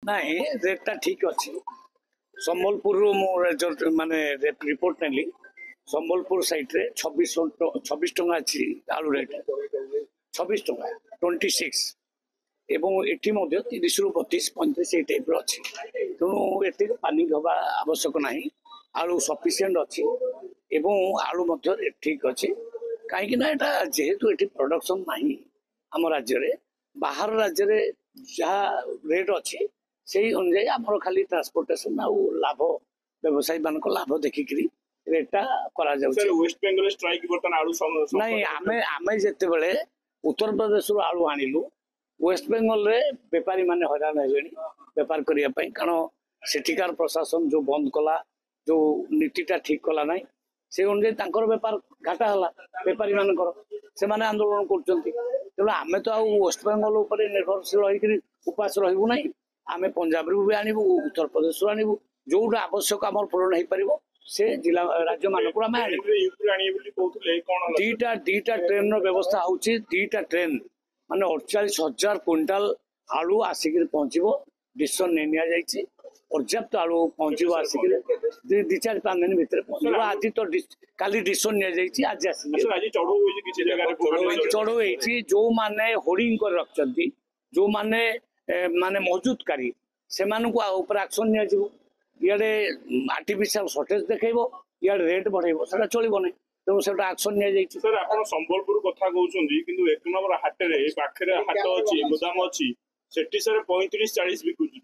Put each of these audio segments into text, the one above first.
ନାଇଁ ରେଟ୍ଟା ଠିକ୍ ଅଛି। ସମ୍ବଲପୁରରୁ ମୁଁ ମାନେ ରିପୋର୍ଟ ନେଲି। ସମ୍ବଲପୁର ସାଇଟ୍ରେ 26 ଟଙ୍କା ଅଛି ଆଳୁ ରେଟ୍, 26 ଟଙ୍କା 26, ଏବଂ ଏଠି ମଧ୍ୟ 30ରୁ 32 35 ଏଇ ଟାଇପ୍ର ଅଛି। ତେଣୁ ଏତିକି ପାନିକ ହେବା ଆବଶ୍ୟକ ନାହିଁ। ଆଳୁ ସଫିସିଏଣ୍ଟ ଅଛି ଏବଂ ଆଳୁ ମଧ୍ୟ ଠିକ୍ ଅଛି। କାହିଁକି ନା ଏଟା ଯେହେତୁ ଏଠି ପ୍ରଡକ୍ସନ୍ ନାହିଁ ଆମ ରାଜ୍ୟରେ, ବାହାର ରାଜ୍ୟରେ ଯାହା ରେଟ୍ ଅଛି ସେଇ ଅନୁଯାୟୀ ଆମର ଖାଲି ଟ୍ରାନ୍ସପୋର୍ଟେସନ ଆଉ ଲାଭ, ବ୍ୟବସାୟୀ ମାନଙ୍କ ଲାଭ ଦେଖିକିରି ରେଟ୍ଟା କରାଯାଉଛି। ୱେଷ୍ଟ ବେଙ୍ଗଲ ଷ୍ଟ୍ରାଇକ୍ ବର୍ତ୍ତମାନ ଆଳୁ ନାଇଁ, ଆମେ ଯେତେବେଳେ ଉତ୍ତରପ୍ରଦେଶରୁ ଆଳୁ ଆଣିଲୁ, ୱେଷ୍ଟ ବେଙ୍ଗଲରେ ବେପାରୀ ମାନେ ହଇରାଣ ହେଲେଣି ବେପାର କରିବା ପାଇଁ। କାରଣ ସେଠିକାର ପ୍ରଶାସନ ଯୋଉ ବନ୍ଦ କଲା, ଯୋଉ ନୀତିଟା ଠିକ୍ କଲା ନାହିଁ, ସେ ଅନୁଯାୟୀ ତାଙ୍କର ବେପାର ଘାଟା ହେଲା ବେପାରୀ ମାନଙ୍କର। ସେମାନେ ଆନ୍ଦୋଳନ କରୁଛନ୍ତି। ତେଣୁ ଆମେ ତ ଆଉ ୱେଷ୍ଟ ବେଙ୍ଗଲ ଉପରେ ନିର୍ଭରଶୀଳ ହେଇକରି ଉପାସ ରହିବୁ ନାହିଁ। ଆମେ ପଞ୍ଜାବରୁ ବି ଆଣିବୁ, ଉତ୍ତରପ୍ରଦେଶରୁ ଆଣିବୁ, ଯୋଉଟା ଆବଶ୍ୟକ ଆମର ପୂରଣ ହେଇପାରିବ ସେ ଜିଲ୍ଲା ରାଜ୍ୟ ମାନଙ୍କରୁ ଆମେ ଆଣିବୁ। ଦିଟା ଟ୍ରେନ୍ର ବ୍ୟବସ୍ଥା ହଉଛି। ଦିଟା ଟ୍ରେନ୍ ମାନେ 48,000 କ୍ୱିଣ୍ଟାଲ ଆଳୁ ଆସିକିରି ପହଞ୍ଚିବ। ଡିସିସନ୍ ନେଇ ନିଆଯାଇଛି। ପର୍ଯ୍ୟାପ୍ତ ଆଳୁ ପହଞ୍ଚିବ ଆସିକିରି 2-4-5 ଦିନ ଭିତରେ ପହଞ୍ଚିବ। ଆଜି ତ କାଲି ଡିସିସନ୍ ନିଆଯାଇଛି, ଆଜି ଆସିବ। ଚଢଉ ହେଇଛି। ଯୋଉମାନେ ହୋର୍ଡିଂ କରି ରଖିଛନ୍ତି, ଯୋଉମାନେ ମାନେ ମଜୁତକାରୀ, ସେମାନଙ୍କୁ ଉପରେ ଆକ୍ସନ ନିଆଯିବ। ଇଆଡେ ଆର୍ଟିଫିସିଆଲ ସର୍ଟେଜ ଦେଖେଇବ, ଇଆଡେ ରେଟ୍ ବଢେଇବ, ସେଟା ଚଳିବ ନାହିଁ। ତେଣୁ ସେଟା ଆକ୍ସନ ନିଆଯାଇଛି। ସାର୍, ଆପଣ ସମ୍ବଲପୁର କଥା କହୁଛନ୍ତି, କିନ୍ତୁ 1 ନମ୍ବର ହାଟରେ ପାଖରେ ହାଟ ଅଛି, ଗୋଦାମ ଅଛି, ସେଠି ସାର୍ 35-40 ବିକୁଛି।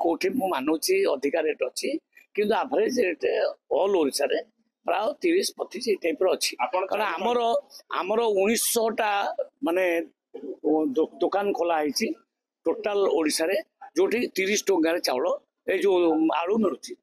କୋଉଠି ମୁଁ ମାନୁଛି ଅଧିକା ରେଟ୍ ଅଛି, କିନ୍ତୁ ଆଭରେଜ ରେଟ୍ ଅଲ୍ ଓଡ଼ିଶାରେ ପ୍ରାୟ 30-35 ଏଇ ଟାଇପ୍ର ଅଛି। କାରଣ ଆମର 1900ଟା ମାନେ ଦୋକାନ ଖୋଲା ହେଇଛି ଟୋଟାଲ ଓଡ଼ିଶାରେ, ଯୋଉଠି 30 ଟଙ୍କାରେ ଚାଉଳ ଏଇ ଯୋଉ ଆଳୁ ମିଳୁଛି।